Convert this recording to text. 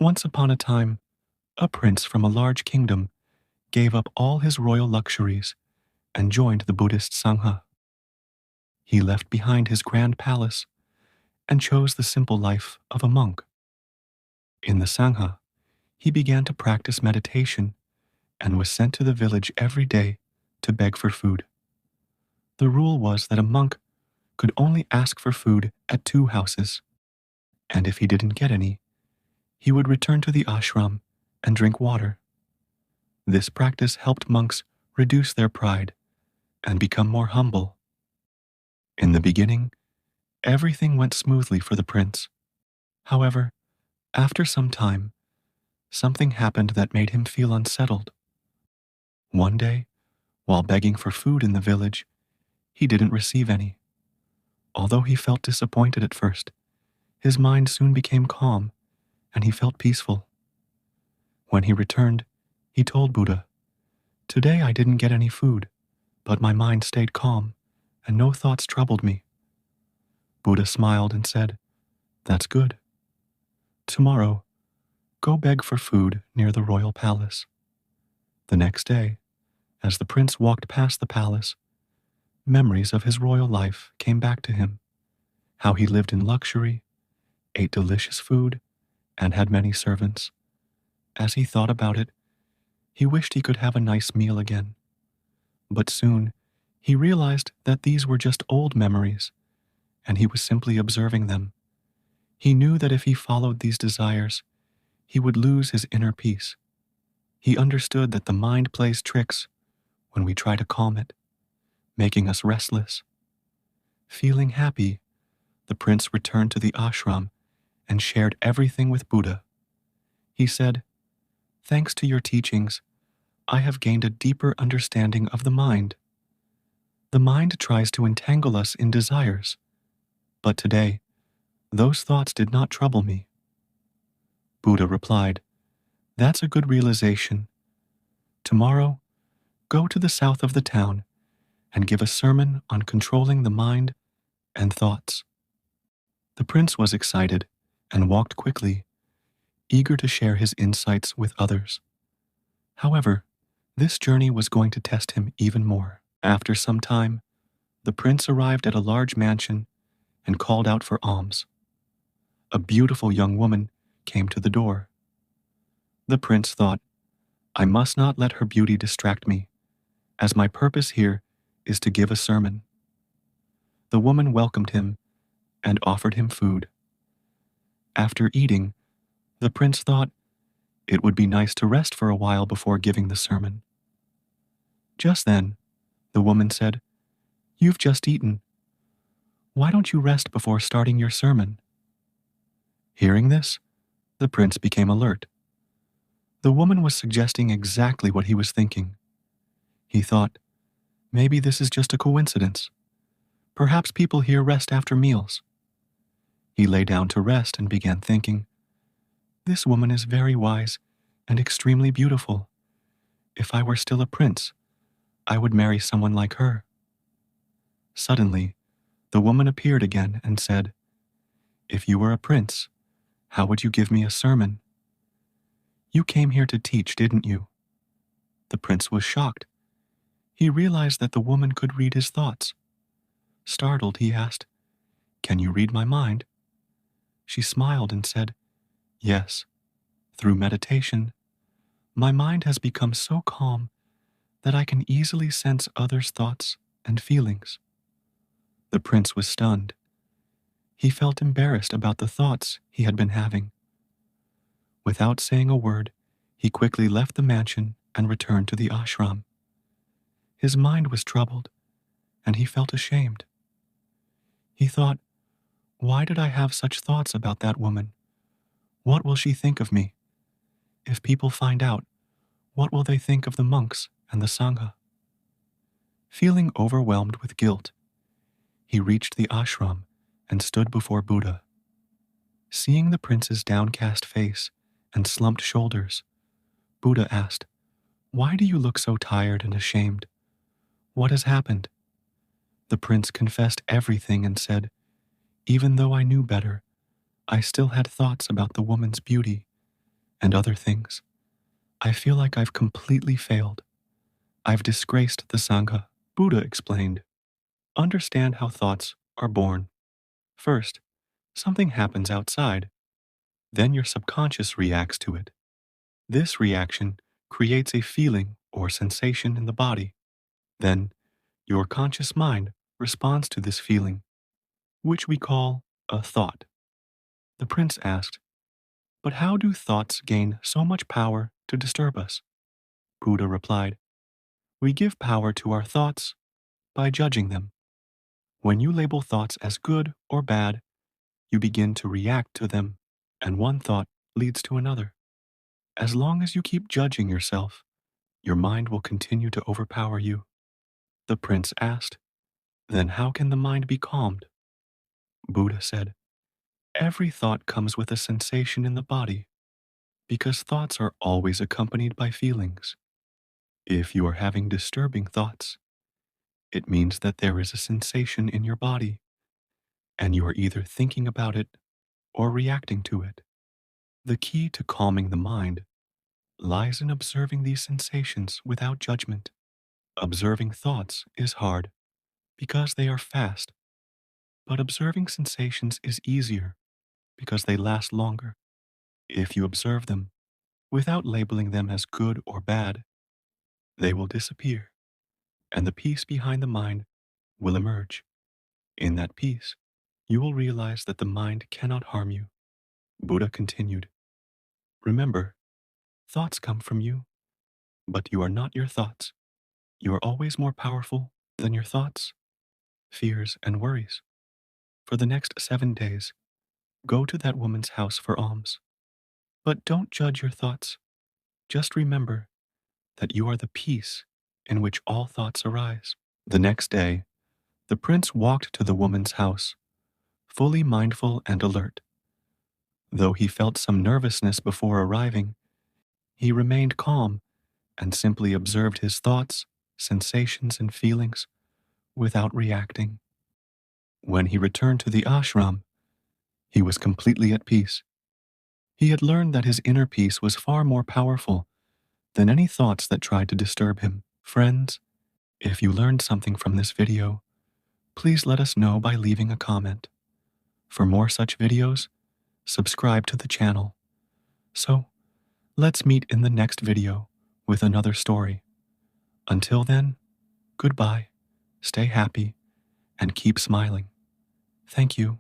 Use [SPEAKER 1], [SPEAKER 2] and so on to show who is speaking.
[SPEAKER 1] Once upon a time, a prince from a large kingdom gave up all his royal luxuries and joined the Buddhist Sangha. He left behind his grand palace and chose the simple life of a monk. In the Sangha, he began to practice meditation and was sent to the village every day to beg for food. The rule was that a monk could only ask for food at 2 houses, and if he didn't get any, he would return to the ashram and drink water. This practice helped monks reduce their pride and become more humble. In the beginning, everything went smoothly for the prince. However, after some time, something happened that made him feel unsettled. One day, while begging for food in the village, he didn't receive any. Although he felt disappointed at first, his mind soon became calm and he felt peaceful. When he returned, he told Buddha, "Today I didn't get any food, but my mind stayed calm and no thoughts troubled me." Buddha smiled and said, "That's good. Tomorrow, go beg for food near the royal palace." The next day, as the prince walked past the palace, memories of his royal life came back to him, how he lived in luxury, ate delicious food, and had many servants. As he thought about it, he wished he could have a nice meal again. But soon, he realized that these were just old memories, and he was simply observing them. He knew that if he followed these desires, he would lose his inner peace. He understood that the mind plays tricks when we try to calm it, making us restless. Feeling happy, the prince returned to the ashram and shared everything with Buddha. He said, "Thanks to your teachings, I have gained a deeper understanding of the mind. The mind tries to entangle us in desires, but today, those thoughts did not trouble me." Buddha replied, "That's a good realization. Tomorrow, go to the south of the town and give a sermon on controlling the mind and thoughts." The prince was excited and walked quickly, eager to share his insights with others. However, this journey was going to test him even more. After some time, the prince arrived at a large mansion and called out for alms. A beautiful young woman came to the door. The prince thought, "I must not let her beauty distract me, as my purpose here is to give a sermon." The woman welcomed him and offered him food. After eating, the prince thought it would be nice to rest for a while before giving the sermon. Just then, the woman said, "You've just eaten. Why don't you rest before starting your sermon?" Hearing this, the prince became alert. The woman was suggesting exactly what he was thinking. He thought, maybe this is just a coincidence. Perhaps people here rest after meals. He lay down to rest and began thinking, "This woman is very wise and extremely beautiful. If I were still a prince, I would marry someone like her." Suddenly, the woman appeared again and said, "If you were a prince, how would you give me a sermon? You came here to teach, didn't you?" The prince was shocked. He realized that the woman could read his thoughts. Startled, he asked, "Can you read my mind?" She smiled and said, "Yes. Through meditation, my mind has become so calm that I can easily sense others' thoughts and feelings." The prince was stunned. He felt embarrassed about the thoughts he had been having. Without saying a word, he quickly left the mansion and returned to the ashram. His mind was troubled, and he felt ashamed. He thought, "Why did I have such thoughts about that woman? What will she think of me? If people find out, what will they think of the monks and the Sangha?" Feeling overwhelmed with guilt, he reached the ashram and stood before Buddha. Seeing the prince's downcast face and slumped shoulders, Buddha asked, "Why do you look so tired and ashamed? What has happened?" The prince confessed everything and said, "Even though I knew better, I still had thoughts about the woman's beauty, and other things, I feel like I've completely failed. I've disgraced the Sangha. Buddha explained. Understand how thoughts are born. First, something happens outside, then your subconscious reacts to it. This reaction creates a feeling or sensation in the body. Then, your conscious mind responds to this feeling, which we call a thought. The prince asked, "But how do thoughts gain so much power to disturb us?" Buddha replied, "We give power to our thoughts by judging them. When you label thoughts as good or bad, you begin to react to them, and one thought leads to another. As long as you keep judging yourself, your mind will continue to overpower you." The prince asked, "Then how can the mind be calmed?" Buddha said, "Every thought comes with a sensation in the body, because thoughts are always accompanied by feelings. If you are having disturbing thoughts, it means that there is a sensation in your body, and you are either thinking about it or reacting to it. The key to calming the mind lies in observing these sensations without judgment. Observing thoughts is hard because they are fast, but observing sensations is easier because they last longer. If you observe them without labeling them as good or bad, they will disappear, and the peace behind the mind will emerge. In that peace, you will realize that the mind cannot harm you." Buddha continued, "Remember, thoughts come from you, but you are not your thoughts. You are always more powerful than your thoughts, fears, and worries. For the next 7 days, go to that woman's house for alms. But don't judge your thoughts. Just remember that you are the peace in which all thoughts arise." The next day, the prince walked to the woman's house, fully mindful and alert. Though he felt some nervousness before arriving, he remained calm and simply observed his thoughts, sensations, and feelings without reacting. When he returned to the ashram, he was completely at peace. He had learned that his inner peace was far more powerful than any thoughts that tried to disturb him. Friends, if you learned something from this video, please let us know by leaving a comment. For more such videos, subscribe to the channel. So, let's meet in the next video with another story. Until then, goodbye, stay happy, and keep smiling. Thank you.